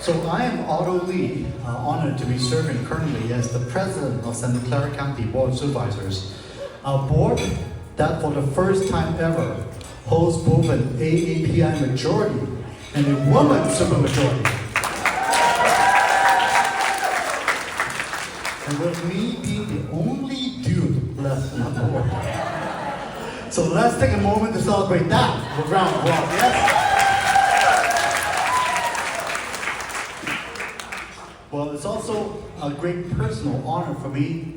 So I am Otto Lee, honored to be serving currently as the president of Santa Clara County Board of Supervisors, a board that for the first time ever holds both an AAPI majority and a woman supermajority. And with me being the only dude left on the board. So let's take a moment to celebrate that with a round of applause, yes? Well, it's also a great personal honor for me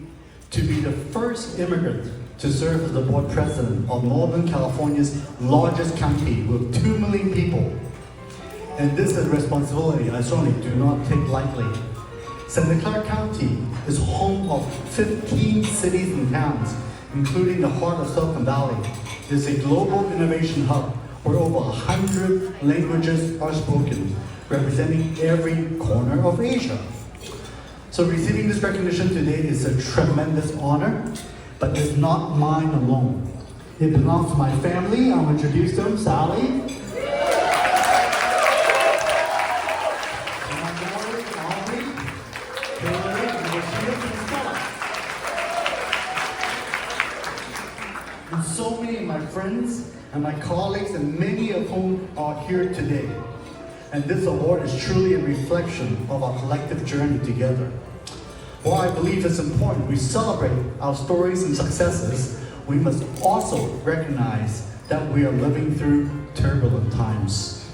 to be the first immigrant to serve as the board president of Northern California's largest county with 2 million people. And this is a responsibility I certainly do not take lightly. Santa Clara County is home of 15 cities and towns, including the heart of Silicon Valley. It is a global innovation hub where over 100 languages are spoken, representing every corner of Asia. So receiving this recognition today is a tremendous honor, but it's not mine alone. It belongs to my family. I'll introduce them, Sally. And my daughter, Aubrey, Hillary, and Rashida, and Stella. And so many of my friends and my colleagues, and many of whom are here today. And this award is truly a reflection of our collective journey together. While I believe it's important we celebrate our stories and successes, we must also recognize that we are living through turbulent times.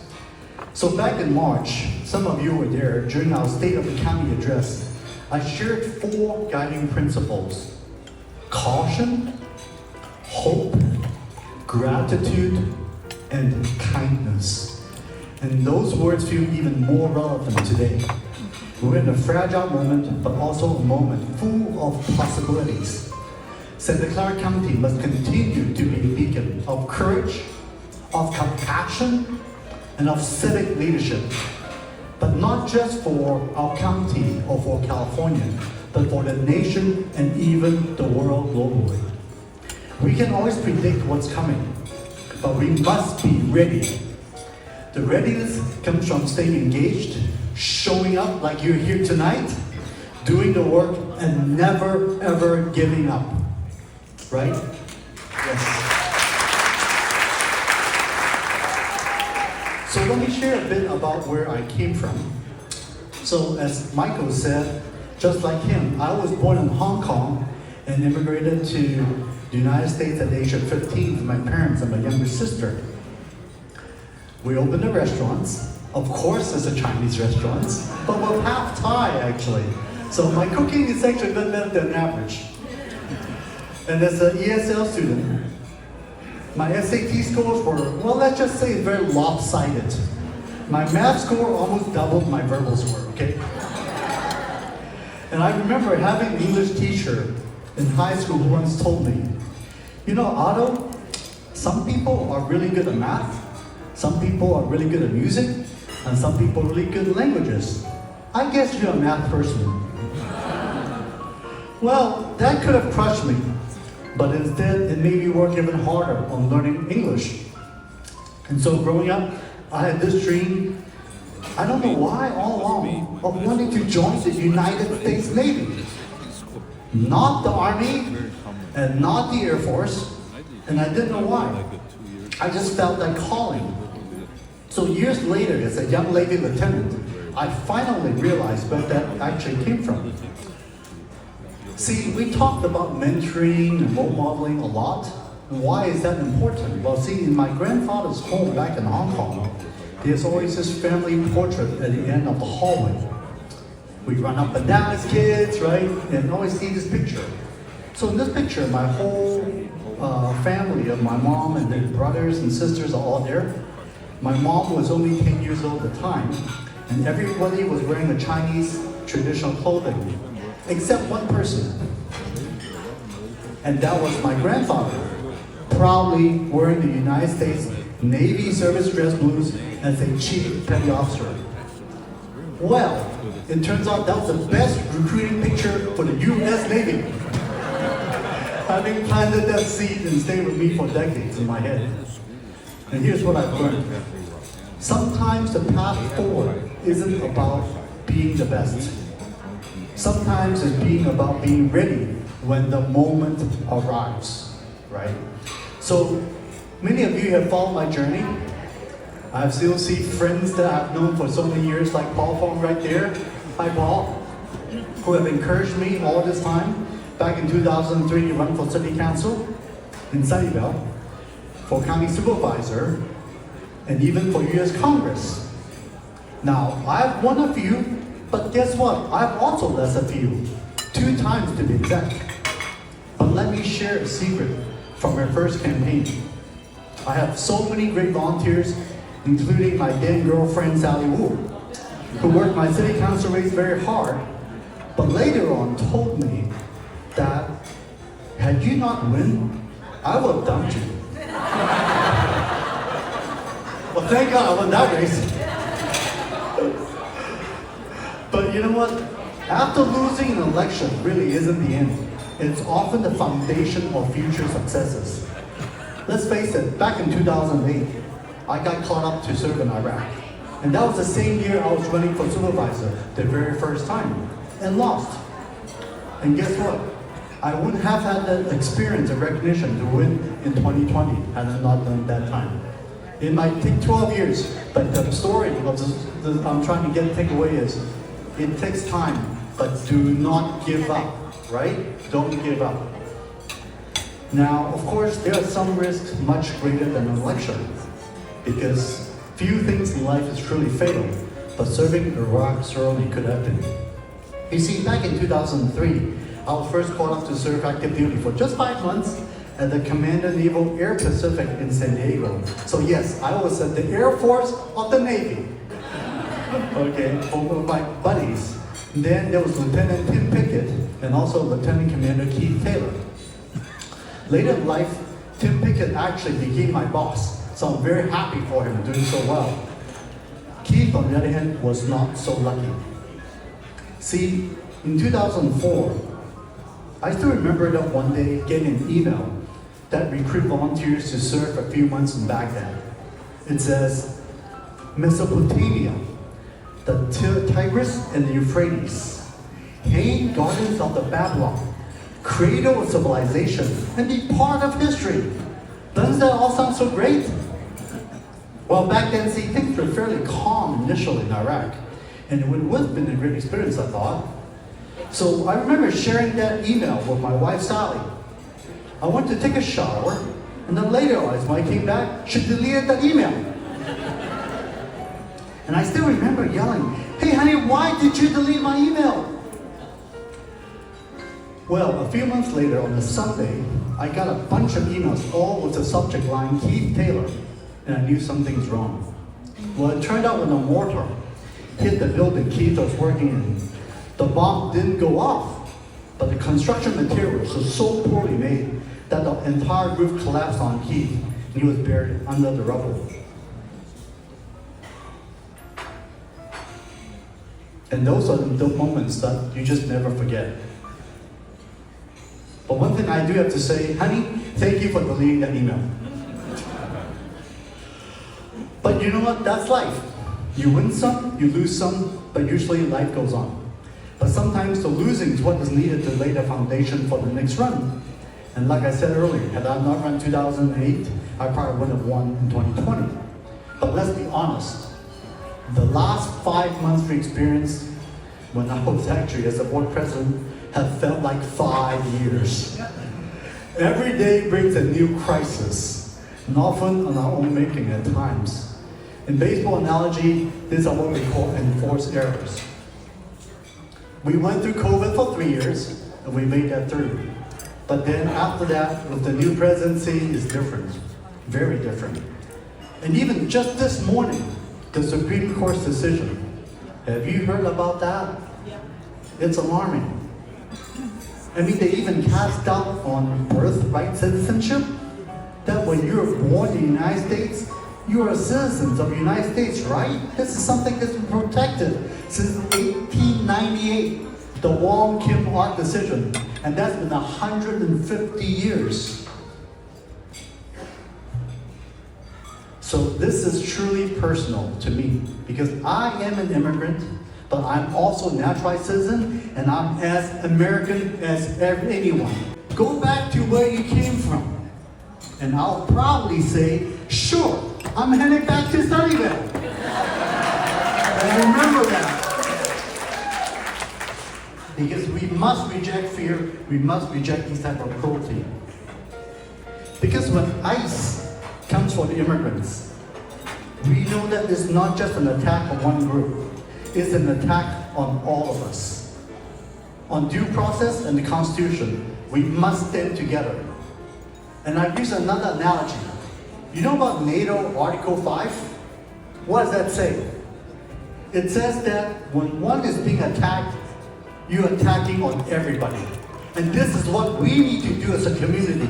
So back in March, some of you were there during our State of the County address. I shared 4 guiding principles: caution, hope, gratitude, and kindness. And those words feel even more relevant today. We're in a fragile moment, but also a moment full of possibilities. Santa Clara County must continue to be a beacon of courage, of compassion, and of civic leadership. But not just for our county or for California, but for the nation and even the world globally. We can always predict what's coming, but we must be ready. The readiness comes from staying engaged, showing up like you're here tonight, doing the work, and never ever giving up. Right? Yes. So let me share a bit about where I came from. So as Michael said, just like him, I was born in Hong Kong and immigrated to the United States at the age of 15 with my parents and my younger sister. We opened the restaurants. Of course, it's a Chinese restaurants, but with half Thai actually. So my cooking is actually a bit better than average. And as an ESL student, my SAT scores were, well, let's just say very lopsided. My math score almost doubled my verbal score, okay? And I remember having an English teacher in high school who once told me, you know, Otto, some people are really good at math, some people are really good at music, and some people are really good at languages. I guess you're a math person. Well, that could have crushed me, but instead it made me work even harder on learning English. And so growing up, I had this dream, I don't know why all along, of wanting to join the United States Navy. Not the Army, and not the Air Force, and I didn't know why. I just felt that calling. So years later, as a young lady lieutenant, I finally realized where that actually came from. See, we talked about mentoring and role modeling a lot. And why is that important? Well, see, in my grandfather's home back in Hong Kong, there's always this family portrait at the end of the hallway. We run up and down as kids, right? And always see this picture. So in this picture, my whole family of my mom and their brothers and sisters are all there. My mom was only 10 years old at the time, and everybody was wearing the Chinese traditional clothing, except one person. And that was my grandfather, proudly wearing the United States Navy service dress blues as a chief petty officer. Well, it turns out that was the best recruiting picture for the U.S. Navy. Having planted that seed and stayed with me for decades in my head. And here's what I've learned. Sometimes the path forward isn't about being the best. Sometimes it's being about being ready when the moment arrives, right? So many of you have followed my journey. I still see friends that I've known for so many years, like Fong right there. Hi, Paul, who have encouraged me all this time. Back in 2003, he ran for city council in Sunnyvale, for county supervisor, and even for U.S. Congress. Now, I've won a few, but guess what? I've also lost a few, 2 times to be exact. But let me share a secret from my first campaign. I have so many great volunteers, including my then girlfriend Sally Wu, who worked my city council race very hard, but later on told me that had you not won, I would have dumped you. Well, thank God I won that race. But you know what? After losing an election really isn't the end. It's often the foundation of future successes. Let's face it, back in 2008, I got caught up to serve in Iraq. And that was the same year I was running for supervisor, the very first time, and lost. And guess what? I wouldn't have had that experience and recognition to win in 2020 had I not done that time. It might take 12 years, but the story of I'm trying to take away is, it takes time, but do not give up, right? Don't give up. Now, of course, there are some risks much greater than an election, because few things in life is truly fatal, but serving Iraq certainly could have been. You see, back in 2003, I was first called up to serve active duty for just 5 months at the Commander Naval Air Pacific in San Diego. So yes, I was at the Air Force of the Navy. Okay, for my buddies. Then there was Lieutenant Tim Pickett and also Lieutenant Commander Keith Taylor. Later in life, Tim Pickett actually became my boss, so I'm very happy for him doing so well. Keith, on the other hand, was not so lucky. See, in 2004, I still remember that one day getting an email that recruited volunteers to serve a few months in Baghdad. It says, Mesopotamia, the Tigris and the Euphrates, hanging gardens of the Babylon, cradle of civilization, and be part of history. Doesn't that all sound so great? Well, back then, see, things were fairly calm initially in Iraq, and it would have been a great experience, I thought. So I remember sharing that email with my wife, Sally. I went to take a shower, and then later, as I came back, she deleted that email. And I still remember yelling, "Hey honey, why did you delete my email?" Well, a few months later, on a Sunday, I got a bunch of emails, all with the subject line, Keith Taylor, and I knew something's wrong. Well, it turned out when a mortar hit the building Keith was working in, the bomb didn't go off, but the construction materials were so poorly made that the entire roof collapsed on Keith, and he was buried under the rubble. And those are the moments that you just never forget. But one thing I do have to say, honey, thank you for deleting that email. But you know what? That's life. You win some, you lose some, but usually life goes on. But sometimes the losing is what is needed to lay the foundation for the next run. And like I said earlier, had I not run 2008, I probably wouldn't have won in 2020. But let's be honest, the last 5 months we experienced when I was actually as a board president have felt like 5 years. Every day brings a new crisis, and often on our own making at times. In baseball analogy, these are what we call enforced errors. We went through COVID for 3 years, and we made that through. But then after that, with the new presidency, it's different, very different. And even just this morning, the Supreme Court's decision. Have you heard about that? Yeah. It's alarming. I mean, they even cast doubt on birthright citizenship. That when you're born in the United States, you are a citizen of the United States, right? This is something that's been protected since 1898, the Wong Kim Ark decision. And that's been 150 years. So this is truly personal to me because I am an immigrant, but I'm also a naturalized citizen and I'm as American as anyone. Go back to where you came from and I'll proudly say, sure, I'm headed back to Sunnyvale. And remember that. Because we must reject fear, we must reject this type of cruelty. Because when ICE comes for the immigrants, we know that it's not just an attack on one group, it's an attack on all of us. On due process and the Constitution, we must stand together. And I use another analogy. You know about NATO Article 5? What does that say? It says that when one is being attacked, you're attacking on everybody. And this is what we need to do as a community.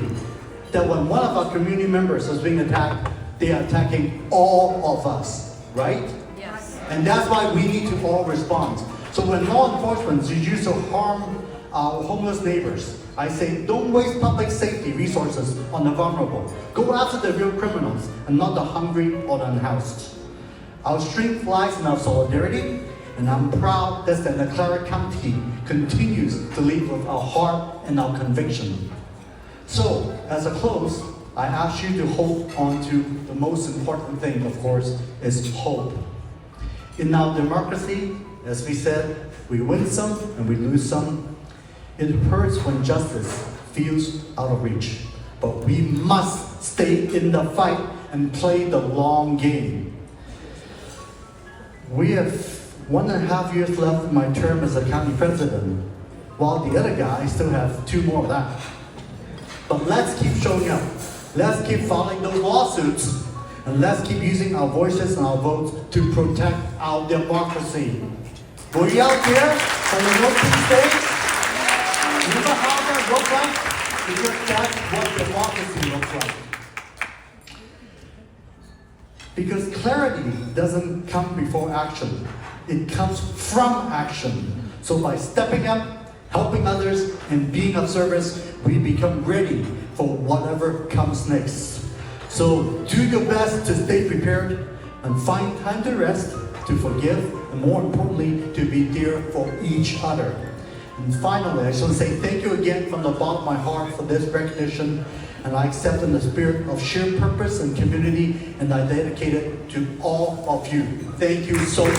That when one of our community members is being attacked, they are attacking all of us, right? Yes. And that's why we need to all respond. So when law enforcement is used to harm our homeless neighbors, I say don't waste public safety resources on the vulnerable. Go after the real criminals and not the hungry or the unhoused. Our strength lies in our solidarity, and I'm proud that the Clark County continues to lead with our heart and our conviction. So, as a close, I ask you to hold on to the most important thing, of course, is hope. In our democracy, as we said, we win some and we lose some. It hurts when justice feels out of reach. But we must stay in the fight and play the long game. We have 1.5 years left in my term as a county president, while the other guys still have 2 more of that. But let's keep showing up. Let's keep filing those lawsuits. And let's keep using our voices and our votes to protect our democracy. Were you out there on the Northeast States? Remember how that looked like? Because that's what democracy looks like. Because clarity doesn't come before action. It comes from action. So by stepping up, helping others, and being of service, we become ready for whatever comes next. So do your best to stay prepared and find time to rest, to forgive, and more importantly, to be there for each other. And finally, I just want to say thank you again from the bottom of my heart for this recognition. And I accept in the spirit of shared purpose and community, and I dedicate it to all of you. Thank you so much.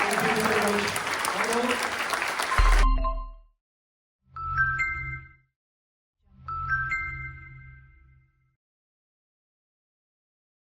Thank you very much.